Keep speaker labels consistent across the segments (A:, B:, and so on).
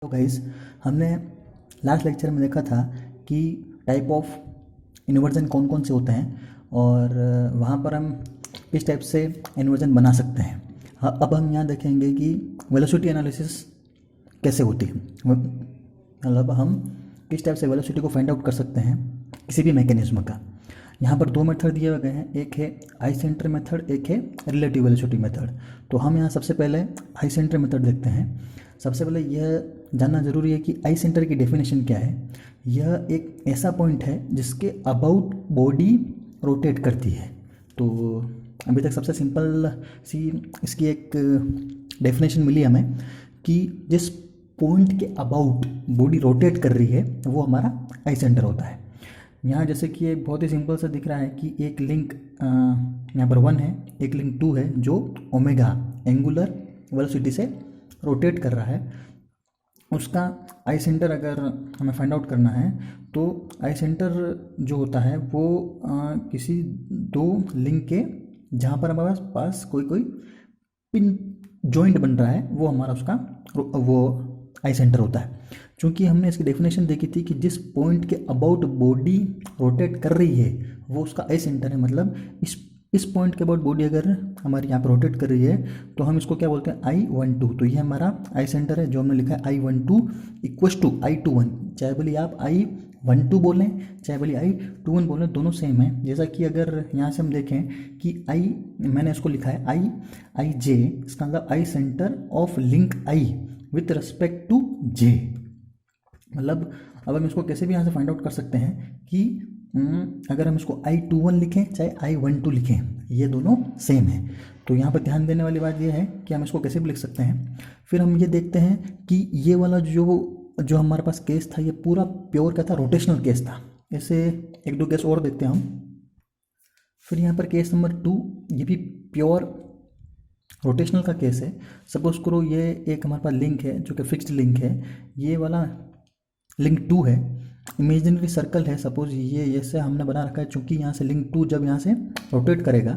A: तो गाइस, हमने last lecture में देखा था कि टाइप ऑफ इन्वर्जन कौन कौन से होते हैं और वहाँ पर हम किस टाइप से इन्वर्जन बना सकते हैं। अब हम यहाँ देखेंगे कि वेलोसिटी एनालिसिस कैसे होती है, मतलब हम किस टाइप से वेलोसिटी को फाइंड आउट कर सकते हैं किसी भी मैकेनिज्म का। यहाँ पर दो मेथड दिए गए हैं, एक है आई सेंटर मेथड, एक है रिलेटिव वेलोसिटी मेथड। तो हम यहाँ सबसे पहले आई सेंटर मेथड देखते हैं। सबसे पहले यह जानना ज़रूरी है कि आई सेंटर की डेफिनेशन क्या है। यह एक ऐसा पॉइंट है जिसके अबाउट बॉडी रोटेट करती है। तो अभी तक सबसे सिंपल सी इसकी एक डेफिनेशन मिली हमें कि जिस पॉइंट के अबाउट बॉडी रोटेट कर रही है वो हमारा आई सेंटर होता है। यहाँ जैसे कि एक बहुत ही सिंपल सा दिख रहा है कि एक लिंक यहाँ पर 1 है, एक लिंक 2 है जो ओमेगा एंगुलर वेलोसिटी से रोटेट कर रहा है। उसका आई सेंटर अगर हमें फाइंड आउट करना है तो आई सेंटर जो होता है वो किसी दो लिंक के जहाँ पर हमारे पास कोई पिन जॉइंट बन रहा है वो हमारा उसका वो आई सेंटर होता है। चूँकि हमने इसकी डेफिनेशन देखी थी कि जिस पॉइंट के अबाउट बॉडी रोटेट कर रही है वो उसका आई सेंटर है। मतलब इस पॉइंट के अबाउट बॉडी अगर हमारी यहाँ पर रोटेट कर रही है तो हम इसको क्या बोलते हैं, I12। तो ये हमारा आई सेंटर है जो हमने लिखा है I12 इक्वस टू I21। चाहे बोलिए आप I12 बोलें चाहे बोलिए I21 बोलें, दोनों सेम है। जैसा कि अगर यहाँ से हम देखें कि मैंने इसको लिखा है IJ, इसका मतलब I centre of link I with respect to J। मतलब अब हम इसको कैसे भी यहाँ से फाइंड आउट कर सकते हैं कि अगर हम इसको I21 लिखें चाहे I12 लिखें, ये दोनों सेम है। तो यहाँ पर ध्यान देने वाली बात ये है कि हम इसको कैसे भी लिख सकते हैं। फिर हम ये देखते हैं कि ये वाला जो हमारे पास केस था ये पूरा प्योर क्या था, रोटेशनल केस था। ऐसे एक दो केस और देखते हैं हम। फिर यहाँ पर केस नंबर 2, ये भी प्योर रोटेशनल का केस है। सपोज करो ये एक हमारे पास लिंक है जो कि फिक्स्ड लिंक है, ये वाला लिंक 2 है, इमेजिनरी सर्कल है। सपोज ये से हमने बना रखा है, चूँकि यहाँ से लिंक 2 जब यहाँ से रोटेट करेगा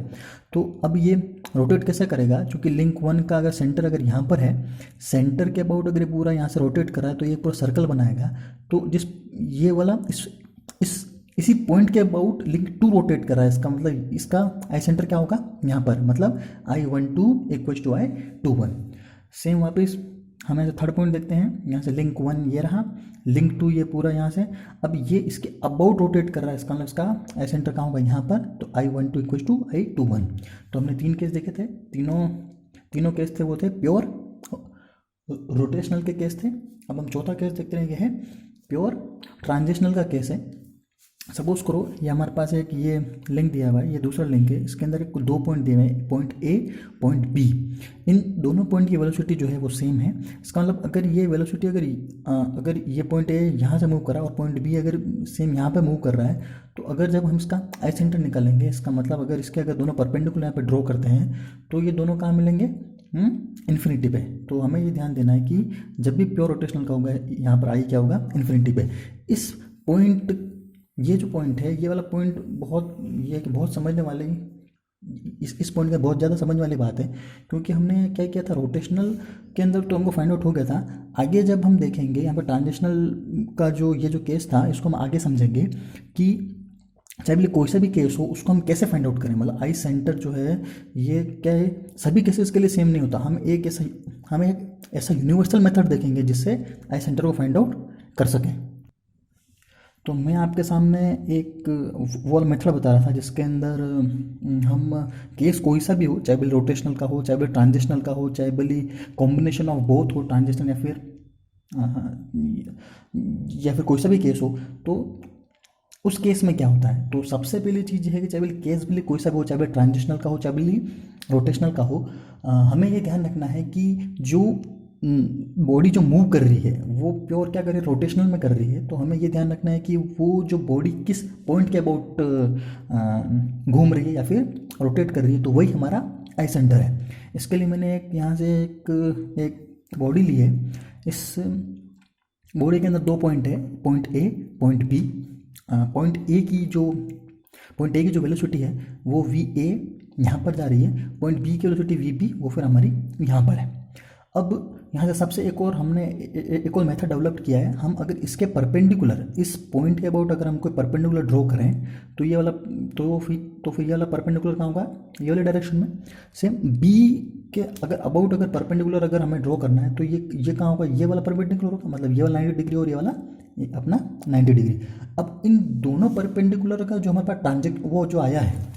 A: तो अब ये रोटेट कैसे करेगा, चूँकि लिंक 1 का अगर सेंटर अगर यहाँ पर है, सेंटर के अबाउट अगर पूरा यहाँ से रोटेट कर रहा है तो ये पूरा सर्कल बनाएगा। तो जिस ये वाला इसी पॉइंट के अबाउट लिंक 2 रोटेट कर रहा है, इसका मतलब इसका आई सेंटर क्या होगा यहाँ पर, मतलब I12 equal to I21। Same वापस हम यहाँ से थर्ड पॉइंट देखते हैं। यहाँ से लिंक 1 ये रहा, लिंक 2 ये पूरा यहाँ से, अब ये इसके अबाउट रोटेट कर रहा है, इसका मतलब इसका आई सेंटर कहाँ होगा यहाँ पर, तो I12 इक्वल टू I21। तो हमने 3 केस देखे थे, तीनों केस थे वो थे प्योर रोटेशनल के केस थे। अब हम चौथा केस देखते हैं, ये है प्योर ट्रांजिशनल का केस है। सपोज करो ये हमारे पास एक ये लिंक दिया हुआ है, ये दूसरा लिंक है, इसके अंदर एक 2 पॉइंट दिए हुए हैं, पॉइंट A पॉइंट B। इन दोनों पॉइंट की वेलोसिटी जो है वो सेम है। इसका मतलब अगर ये वेलोसिटी अगर ये पॉइंट A यहाँ से मूव कर रहा है और पॉइंट B अगर सेम यहाँ पे मूव कर रहा है, तो अगर जब हम इसका आई सेंटर निकालेंगे, इसका मतलब अगर इसके अगर दोनों परपेंडिकुलर यहाँ पे ड्रॉ करते हैं तो ये दोनों कहाँ मिलेंगे, इन्फिनिटी पे। तो हमें ये ध्यान देना है कि जब भी प्योर रोटेशनल का होगा यहाँ पर आई क्या होगा, इन्फिनिटी पे। इस पॉइंट ये जो पॉइंट है, ये वाला पॉइंट बहुत समझने वाले, इस पॉइंट का बहुत ज़्यादा समझने वाली बात है। क्योंकि हमने क्या किया था रोटेशनल के अंदर तो हमको फाइंड आउट हो गया था। आगे जब हम देखेंगे यहाँ पर ट्रांजिशनल का ये जो केस था, इसको हम आगे समझेंगे कि चाहे भी कोई सा भी केस हो उसको हम कैसे फाइंड आउट करें। मतलब आई सेंटर जो है ये क्या है, सभी केसेस के लिए सेम नहीं होता। हम एक ऐसा यूनिवर्सल मेथड देखेंगे जिससे आई सेंटर को फाइंड आउट कर सकें। तो मैं आपके सामने एक वॉल मेथड बता रहा था जिसके अंदर हम केस कोई सा भी हो, चाहे बिल रोटेशनल का हो, चाहे बिल ट्रांजिशनल का हो, चाहे बिल कॉम्बिनेशन ऑफ बोथ हो, ट्रांजिशनल या फिर कोई सा भी केस हो, तो उस केस में क्या होता है। तो सबसे पहली चीज़ है कि चाहे बिल केस बिल कोई सा भी हो, चाहे बिल ट्रांजिशनल का हो, चाहे बिल रोटेशनल का हो, हमें ये ध्यान रखना है कि जो बॉडी जो मूव कर रही है वो प्योर क्या कर रही है, रोटेशनल में कर रही है। तो हमें ये ध्यान रखना है कि वो जो बॉडी किस पॉइंट के अबाउट घूम रही है या फिर रोटेट कर रही है, तो वही हमारा आई सेंटर है। इसके लिए मैंने यहाँ से एक बॉडी ली है। इस बॉडी के अंदर 2 पॉइंट है, point A point B। Point A की जो वेलोसिटी है वो VA यहाँ पर जा रही है, पॉइंट B की वेलोसिटी VB वो फिर हमारी यहाँ पर है। अब यहाँ से सबसे एक और हमने एक और मेथड डेवलप किया है। हम अगर इसके परपेंडिकुलर, इस पॉइंट के अबाउट अगर हम कोई परपेंडिकुलर ड्रॉ करें तो ये वाला, तो फिर ये वाला परपेंडिकुलर कहाँ होगा, ये वाले डायरेक्शन में। सेम बी के अगर अबाउट अगर परपेंडिकुलर अगर हमें ड्रॉ करना है तो ये कहाँ होगा, ये वाला परपेंडिकुलर होगा, मतलब ये वाला 90 डिग्री और ये वाला अपना 90 डिग्री। अब इन दोनों परपेंडिकुलर का जो हमारे पास ट्रांजेक्ट वो जो आया है,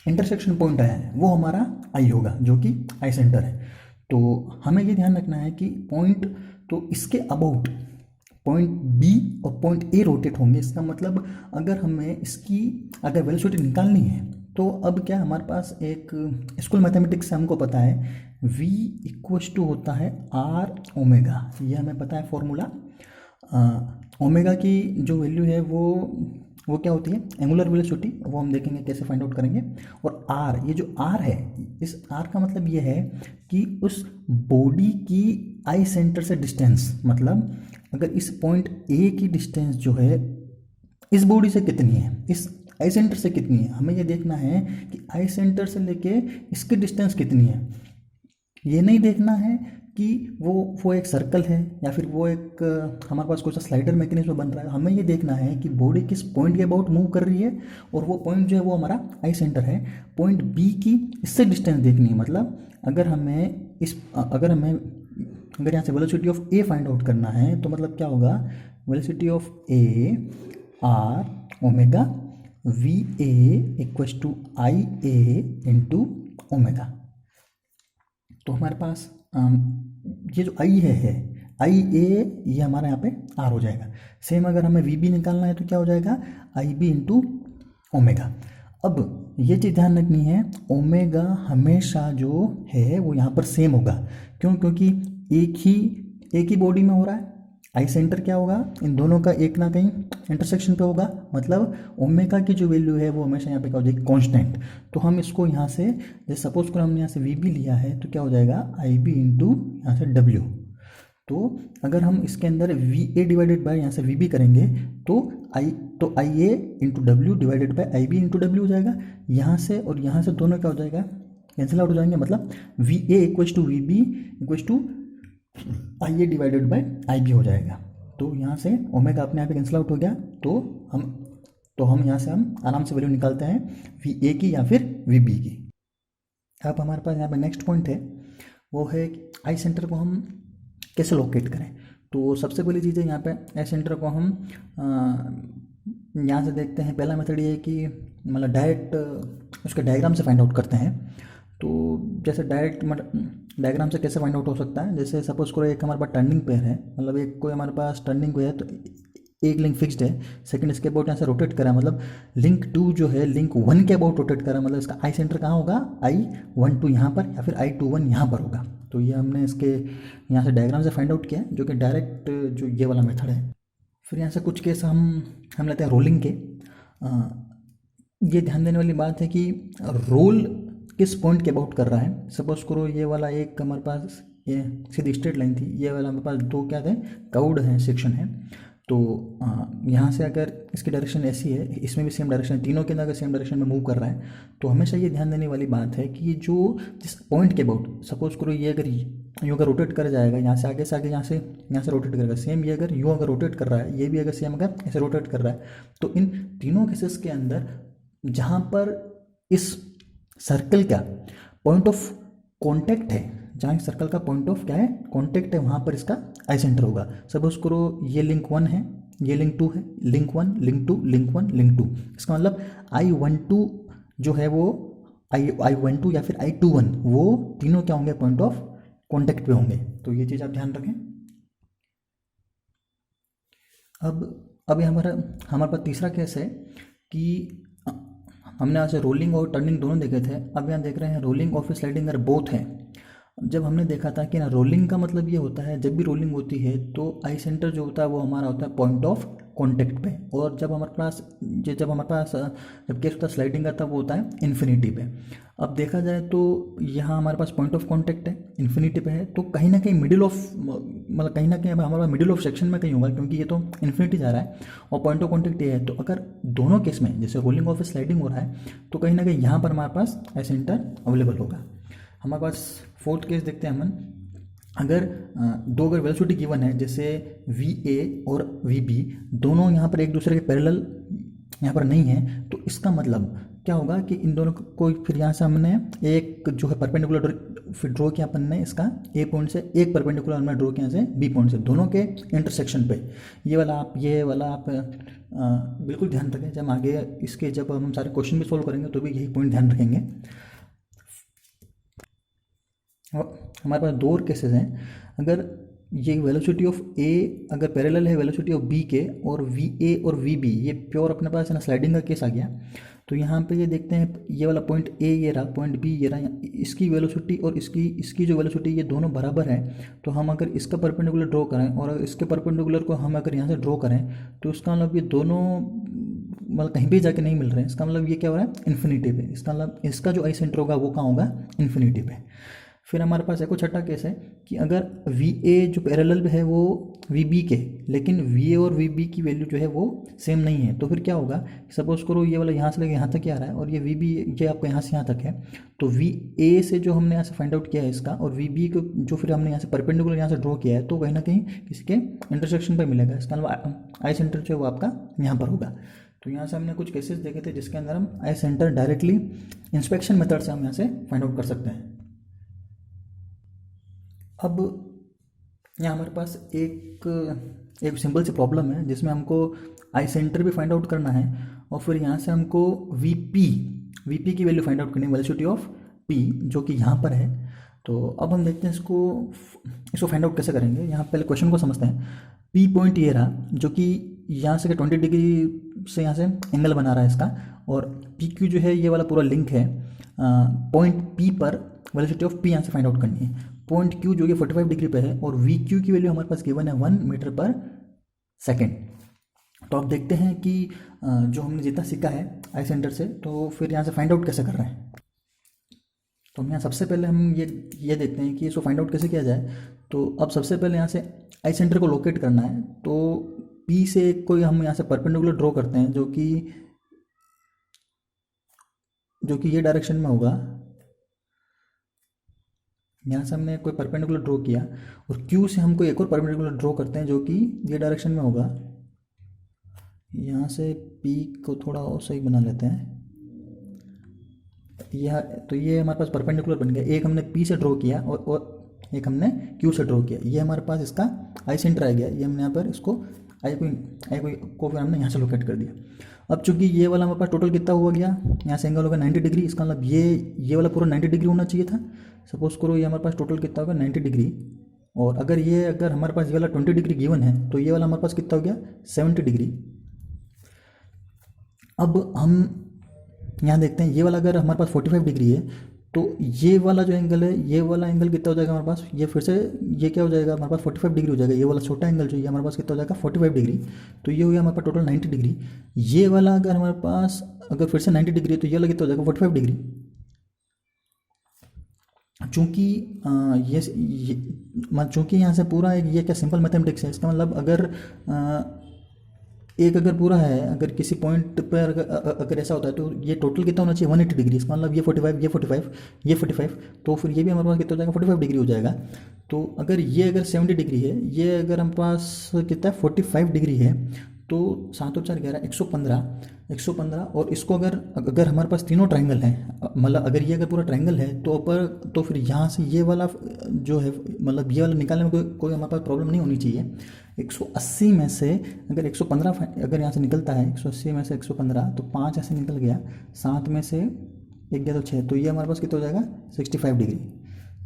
A: इंटरसेक्शन पॉइंट आया है, वो हमारा आई होगा, जो कि आई सेंटर है। तो हमें ये ध्यान रखना है कि पॉइंट, तो इसके अबाउट पॉइंट बी और पॉइंट ए रोटेट होंगे। इसका मतलब अगर हमें इसकी अगर वेलोसिटी निकालनी है तो अब क्या हमारे पास एक स्कूल मैथमेटिक्स से हमको पता है v इक्वस टू होता है आर ओमेगा, ये हमें पता है फॉर्मूला। ओमेगा की जो वैल्यू है वो क्या होती है, एंगुलर वेलोसिटी, वो हम देखेंगे कैसे फाइंड आउट करेंगे। और आर, ये जो आर है, इस आर का मतलब ये है कि उस बॉडी की आई सेंटर से डिस्टेंस, मतलब अगर इस पॉइंट ए की डिस्टेंस जो है इस बॉडी से कितनी है, इस आई सेंटर से कितनी है, हमें ये देखना है कि आई सेंटर से लेके इसकी डिस्टेंस कितनी है। ये नहीं देखना है कि वो एक सर्कल है या फिर वो एक हमारे पास कुछ स्लाइडर मैकेनिज्म बन रहा है। हमें ये देखना है कि बॉडी किस पॉइंट के अबाउट मूव कर रही है और वो पॉइंट जो है वो हमारा आई सेंटर है। पॉइंट बी की इससे डिस्टेंस देखनी है, मतलब अगर यहाँ से velocity of A find out करना है तो मतलब क्या होगा, velocity of A r omega V A equals to I A into omega. तो हमारे पास ये जो आई है आई ए, ये हमारा यहाँ पे आर हो जाएगा। सेम अगर हमें वी बी निकालना है तो क्या हो जाएगा, आई बी इंटू ओमेगा। अब ये चीज़ ध्यान रखनी है, ओमेगा हमेशा जो है वो यहाँ पर सेम होगा। क्यों, क्योंकि एक ही बॉडी में हो रहा है। आई सेंटर क्या होगा, इन दोनों का एक ना कहीं इंटरसेक्शन पे होगा, मतलब ओमेगा की जो वैल्यू है वो हमेशा यहाँ पे क्या हो जाएगी, कांस्टेंट। तो हम इसको यहाँ से, जैसे सपोज करो हमने यहाँ से वी बी लिया है तो क्या हो जाएगा, आई बी इंटू यहाँ से डब्ल्यू। तो अगर हम इसके अंदर वी ए डिवाइडेड बाय यहाँ से वी बी करेंगे तो I A into W divided by I B into W हो जाएगा। यहाँ से और यहाँ से दोनों क्या हो जाएगा, कैंसिल आउट हो जाएंगे, मतलब V A equals to V B equals to I A divided by I B हो जाएगा। तो यहाँ से ओमेगा अपने आप कैंसिल आउट हो गया। तो हम यहाँ से हम आराम से वैल्यू निकालते हैं वी ए की या फिर वी बी की। अब हमारे पास यहाँ पे नेक्स्ट पॉइंट है, वो है आई सेंटर को हम कैसे लोकेट करें। तो सबसे पहली चीज़ है यहाँ पे आई सेंटर को हम यहाँ से देखते हैं। पहला मेथड ये है कि मतलब डायरेक्ट उसके डायग्राम से फाइंड आउट करते हैं। तो जैसे डायरेक्ट डायग्राम से कैसे फाइंड आउट हो सकता है, जैसे सपोज करो एक हमारे पास टर्निंग पेयर है, मतलब एक कोई हमारे पास टर्निंग को है तो एक लिंक फिक्स्ड है, सेकंड इसके अबाउट यहाँ से रोटेट करा, मतलब लिंक 2 जो है लिंक 1 के अबाउट रोटेट करा, मतलब इसका आई सेंटर कहाँ होगा, I12 यहाँ पर या फिर I21 यहाँ पर होगा। तो ये हमने इसके यहाँ से डायग्राम से फाइंड आउट किया, जो कि डायरेक्ट जो ये वाला मेथड है। फिर यहाँ से कुछ केस हम लेते हैं रोलिंग के। ये ध्यान देने वाली बात है कि रोल किस पॉइंट के अबाउट कर रहा है। सपोज करो ये वाला एक हमारे पास ये सीधी स्ट्रेट लाइन थी, ये वाला हमारे पास दो क्या थे, कर्व्ड है सेक्शन है। तो यहाँ से अगर इसकी डायरेक्शन ऐसी है, इसमें भी सेम डायरेक्शन है, तीनों के अंदर अगर सेम डायरेक्शन में मूव कर रहा है तो हमेशा ये ध्यान देने वाली बात है कि जो जिस पॉइंट के अबाउट, सपोज करो ये अगर यूँ अगर रोटेट कर जाएगा, यहाँ से आगे यहाँ से रोटेट करेगा, सेम ये अगर यूँ अगर रोटेट कर रहा है, ये भी अगर सेम अगर ऐसे रोटेट कर रहा है, तो इन तीनों केसेस के अंदर जहाँ पर इस सर्कल का पॉइंट ऑफ कॉन्टैक्ट है, जहाँ इस सर्कल का पॉइंट ऑफ क्या है, कॉन्टैक्ट है, वहाँ पर इसका आई सेंटर होगा। सपोज करो ये लिंक 1 है, ये लिंक 2 है, लिंक 1 लिंक 2 लिंक 1 लिंक 2, इसका मतलब I12 जो है वो I12 या फिर I21 वो तीनों क्या होंगे, पॉइंट ऑफ कॉन्टैक्ट पे होंगे। तो ये चीज़ आप ध्यान रखें। अब हमारे पास तीसरा केस है कि हमने यहाँ से रोलिंग और टर्निंग दोनों देखे थे, अब यहाँ देख रहे हैं रोलिंग और फिर स्लाइडिंग अगर बोथ है। जब हमने देखा था कि ना रोलिंग का मतलब ये होता है, जब भी रोलिंग होती है तो आई सेंटर जो होता है वो हमारा होता है पॉइंट ऑफ कॉन्टैक्ट पे, और जब हमारे पास जब केस होता है स्लाइडिंग का तब वो होता है इन्फिनिटी पे। अब देखा जाए तो यहाँ हमारे पास पॉइंट ऑफ कॉन्टैक्ट है, इन्फिनिटी पे है, तो कहीं ना कहीं मिडिल ऑफ, मतलब कहीं ना कहीं हमारे पास मिडिल ऑफ सेक्शन में कहीं होगा, क्योंकि ये तो इन्फिनिटी जा रहा है और पॉइंट ऑफ कॉन्टैक्ट ये है। तो अगर दोनों केस में जैसे रोलिंग और फिर स्लाइडिंग हो रहा है तो कहीं ना कहीं यहाँ पर हमारे पास आई सेंटर अवेलेबल होगा। हमारे पास फोर्थ केस देखते हैं हम, अगर दो अगर वेलोसिटी गिवन है, जैसे वी ए और वी बी दोनों यहाँ पर एक दूसरे के पैरेलल यहाँ पर नहीं है, तो इसका मतलब क्या होगा कि इन दोनों को फिर यहाँ से हमने एक जो है परपेंडिकुलर फिर ड्रॉ किया अपन ने इसका ए पॉइंट से, एक परपेंडिकुलर हमने ड्रॉ किया से बी पॉइंट से, दोनों के इंटरसेक्शन पे। ये वाला आप बिल्कुल ध्यान रखें, जब आगे इसके जब हम सारे क्वेश्चन भी सोल्व करेंगे तो भी यही पॉइंट ध्यान रखेंगे। और हमारे पास दो और केसेस हैं। अगर ये वेलोसिटी ऑफ ए अगर पैरेलल है वेलोसिटी ऑफ बी के, और वी ए और वी बी ये प्योर अपने पास है ना स्लाइडिंग का केस आ गया, तो यहाँ पे ये देखते हैं ये वाला पॉइंट ए ये रहा, पॉइंट बी ये रहा, इसकी वेलोसिटी और इसकी जो वेलोसिटी ये दोनों बराबर है। तो हम अगर इसका परपेंडिकुलर ड्रॉ करें और अगर इसके परपेंडिकुलर को हम अगर यहाँ से ड्रॉ करें, तो इसका मतलब ये दोनों मतलब कहीं भी जाके नहीं मिल रहे हैं। इसका मतलब ये क्या हो रहा है, इन्फिनिटी पे। इसका मतलब इसका जो आई सेंटर होगा वो कहाँ होगा, इन्फिनिटी पे। फिर हमारे पास एक और छठा केस है कि अगर वी ए जो पैरेलल है वो वी बी के, लेकिन वी ए और वी बी की वैल्यू जो है वो सेम नहीं है, तो फिर क्या होगा, सपोज करो ये वाला यहाँ से लेकर यहाँ तक ही आ रहा है और ये वी बी ये आपको यहाँ से यहाँ तक है, तो वी ए से जो हमने यहाँ से फाइंड आउट किया है इसका, और वी बी को जो फिर हमने यहाँ से परपेंडिकुलर यहाँ से ड्रॉ किया है, तो कहीं ना कहीं किसी के इंटरसेक्शन पर मिलेगा। इसका मतलब आई सेंटर जो है वो आपका यहाँ पर होगा। तो यहाँ से हमने कुछ केसेस देखे थे जिसके अंदर हम आई सेंटर डायरेक्टली इंस्पेक्शन मेथड से हम यहाँ से फाइंड आउट कर सकते हैं। अब यहाँ हमारे पास एक सिंपल सी प्रॉब्लम है जिसमें हमको आई सेंटर भी फाइंड आउट करना है, और फिर यहाँ से हमको वी पी की वैल्यू फाइंड आउट करनी है, वेलोसिटी ऑफ पी जो कि यहाँ पर है। तो अब हम देखते हैं इसको फाइंड आउट कैसे करेंगे। यहाँ पहले क्वेश्चन को समझते हैं। पी पॉइंट ये रहा जो कि यहाँ से 20 डिग्री से यहाँ से एंगल बना रहा है इसका, और पी क्यू जो है ये वाला पूरा लिंक है। पॉइंट पी पर वेलोसिटी ऑफ पी यहाँ से फाइंड आउट करनी है। पॉइंट क्यू जो कि 45 डिग्री पे है, और वी क्यू की वैल्यू हमारे पास गिवन है 1 मीटर पर सेकेंड। तो आप देखते हैं कि जो हमने जितना सीखा है आई सेंटर से, तो फिर यहाँ से फाइंड आउट कैसे कर रहे हैं। तो हम यहाँ सबसे पहले हम ये देखते हैं कि इसको फाइंड आउट कैसे किया जाए। तो अब सबसे पहले यहाँ से आई सेंटर को लोकेट करना है। तो पी से कोई हम यहाँ से परपेंडिकुलर ड्रॉ करते हैं जो कि ये डायरेक्शन में होगा। यहाँ से हमने कोई परपेंडिकुलर ड्रॉ किया, और क्यू से हम कोई एक और परपेंडिकुलर ड्रॉ करते हैं जो कि ये डायरेक्शन में होगा। यहाँ से पी को थोड़ा और सही बना लेते हैं। यह तो ये हमारे पास परपेंडिकुलर बन गया। एक हमने पी से ड्रॉ किया और एक हमने क्यू से ड्रॉ किया। ये हमारे पास इसका आई सेंटर आ गया। ये हमने यहाँ पर इसको आई को फिर हमने यहाँ से लोकेट कर दिया। अब चूंकि ये वाला हमारे पास टोटल कितना हुआ गया, यहाँ से एंगल होगा 90 डिग्री। इसका मतलब ये वाला पूरा 90 डिग्री होना चाहिए था। सपोज करो ये हमारे पास टोटल कितना होगा 90 डिग्री, और अगर हमारे पास ये वाला 20 डिग्री गिवन है, तो ये वाला हमारे पास कितना हो गया 70 डिग्री। अब हम यहाँ देखते हैं ये वाला अगर हमारे पास 45 डिग्री है, तो ये वाला जो एंगल है, ये वाला एंगल कितना हो जाएगा हमारे पास, ये फिर से ये क्या हो जाएगा हमारे पास 45 डिग्री हो जाएगा। ये वाला छोटा एंगल जो ये हमारे पास कितना हो जाएगा 45 डिग्री। तो ये हो गया हमारे पास टोटल 90 डिग्री। ये वाला अगर हमारे पास अगर फिर से 90 डिग्री है, तो ये वाला कितना हो जाएगा 45 डिग्री। चूँकि चूँकि यहाँ से पूरा ये क्या सिंपल मैथमेटिक्स है। इसका मतलब अगर पूरा है, अगर किसी पॉइंट पर अगर ऐसा होता है, तो ये टोटल कितना होना चाहिए 180 डिग्री। इसका मतलब ये 45 ये 45 ये 45, तो फिर ये भी हमारे पास कितना हो जाएगा 45 डिग्री हो जाएगा। तो अगर 70 डिग्री है, ये अगर हमारे पास कितना है 45 डिग्री है, तो 7 और 4 11 115। और इसको अगर हमारे पास तीनों ट्रायंगल हैं, मतलब अगर ये अगर पूरा ट्रायंगल है, तो फिर यहाँ से ये वाला जो है, मतलब ये वाला निकालने में कोई हमारे पास प्रॉब्लम नहीं होनी चाहिए। 180 में से अगर 115 अगर यहाँ से निकलता है, 180 में से 115, तो 5 ऐसे निकल गया, 7 में से 1 गया तो 6, तो ये हमारे पास कितना हो जाएगा 65 डिग्री।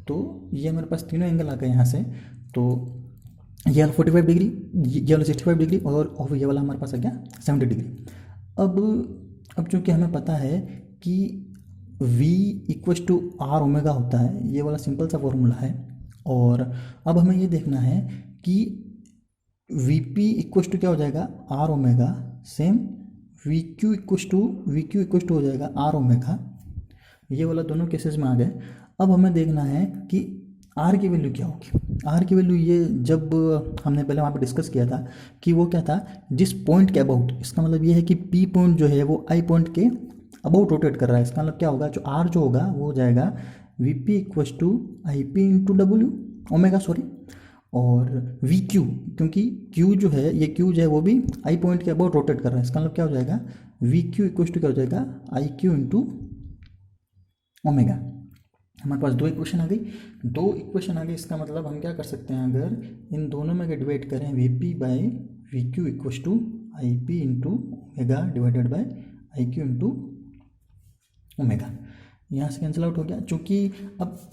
A: तो ये हमारे पास तीनों एंगल आ गए यहाँ से। तो ये वाला 45 डिग्री, ये वाला 65 डिग्री, और ये वाला हमारे पास आ गया 70 डिग्री। अब चूँकि हमें पता है कि V = R ओमेगा होता है, ये वाला सिंपल सा फॉर्मूला है। और अब हमें ये देखना है कि VP = क्या हो जाएगा R ओमेगा, सेम VQ = हो जाएगा R ओमेगा। ये वाला दोनों केसेस में आ गए। अब हमें देखना है कि R की वैल्यू क्या होगी। R की वैल्यू ये जब हमने पहले वहाँ पे डिस्कस किया था कि वो क्या था, जिस पॉइंट के अबाउट। इसका मतलब ये है कि P पॉइंट जो है वो I पॉइंट के अबाउट रोटेट कर रहा है। इसका मतलब क्या होगा, जो R जो होगा वो हो जाएगा VP = IP × W। Omega sorry, और वी क्यू, क्योंकि क्यू जो है, ये क्यू जो है वो भी आई पॉइंट के अबाउट रोटेट कर रहा है, इसका मतलब क्या हो जाएगा, वी क्यू इक्व टू क्या हो जाएगा, आई क्यू इंटू ओमेगा। हमारे पास दो इक्वेशन आ गई, दो इक्वेशन आ गई, इसका मतलब हम क्या कर सकते हैं, अगर इन दोनों में डिवाइड करें, V P by V Q equal to I P into omega divided by I Q into omega, यहाँ से कैंसिल आउट हो गया। चूँकि अब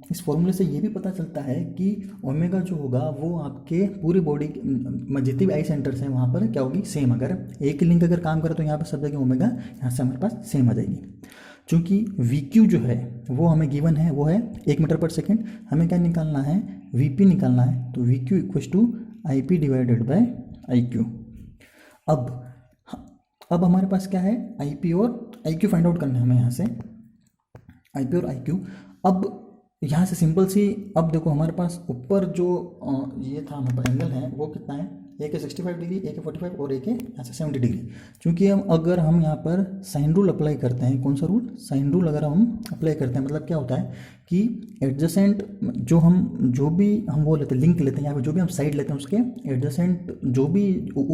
A: इस फॉर्मूले से ये भी पता चलता है कि ओमेगा जो होगा वो आपके पूरी बॉडी जितने भी आई सेंटर्स हैं वहाँ पर क्या होगी, सेम। अगर एक लिंक अगर काम करे तो यहाँ पर सब जगह ओमेगा यहाँ से हमारे पास सेम आ जाएगी। चूँकि वी क्यू जो है वो हमें गिवन है, वो है 1 मीटर पर सेकेंड, हमें क्या निकालना है, वी पी निकालना है, तो V Q equal to I P divided by I Q. अब हमारे पास क्या है, आई पी और आई क्यू फाइंड आउट करना है हमें, यहाँ से आई पी और आई क्यू। अब यहाँ से सिंपल सी, अब देखो हमारे पास ऊपर जो ये था हमारे पास एंगल है वो कितना है, एक है 65 डिग्री, एक है 45 और एक है यहाँ से 70 डिग्री। क्योंकि अगर हम यहाँ पर साइन रूल अप्लाई करते हैं, कौन सा रूल, साइन रूल अगर हम अप्लाई करते हैं, मतलब क्या होता है कि एडजेसेंट जो भी हम वो लेते हैं, लिंक लेते हैं, यहाँ पे जो भी हम साइड लेते हैं उसके एडजेसेंट जो भी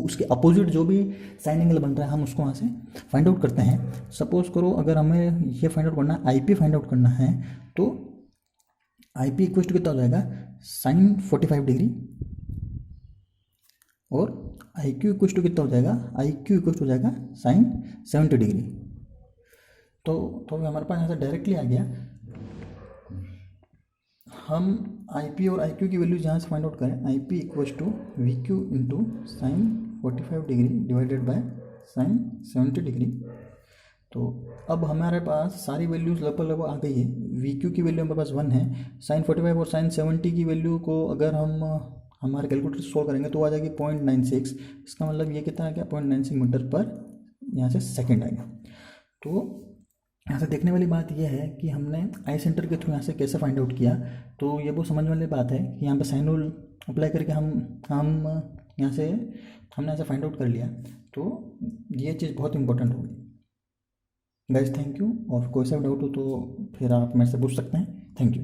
A: उसके अपोजिट जो भी साइन एंगल बन रहा है हम उसको वहाँ से फाइंड आउट करते हैं। सपोज करो अगर हमें ये फाइंड आउट करना है, आई पी फाइंड आउट करना है, तो आई पी इक्वल टू कितना हो जाएगा, साइन 45 डिग्री, और आई क्यू इक्वल टू कितना हो जाएगा, आई क्यू इक्वल टू हो जाएगा साइन 70 डिग्री। तो हमारे पास यहाँ से डायरेक्टली आ गया, हम आई पी और आई क्यू की वैल्यूज यहाँ से फाइंड आउट करें, I P equal to V Q into sine 45 degree divided by sine 70 degree. तो अब हमारे पास सारी वैल्यूज लगभग आ गई है। वी क्यू की वैल्यू हमारे पास 1 है, साइन 45 और साइन 70 की वैल्यू को अगर हम हमारे कैलकुलेटर सॉल्व करेंगे तो आ जाएगी 0.96, इसका मतलब ये कितना आ गया, 0.96 मीटर पर यहाँ से सेकेंड आ गया। तो यहाँ से देखने वाली बात यह है कि हमने आई सेंटर के थ्रू यहाँ से कैसे फाइंड आउट किया, तो ये बहुत समझ वाली बात है कि यहाँ पे साइन रूल अप्लाई करके हम यहाँ से हमने ऐसे फाइंड आउट कर लिया, तो ये चीज़ बहुत इंपॉर्टेंट होगी गाइस। थैंक यू, और कोई सा डाउट हो तो फिर आप मेरे से पूछ सकते हैं। Thank you.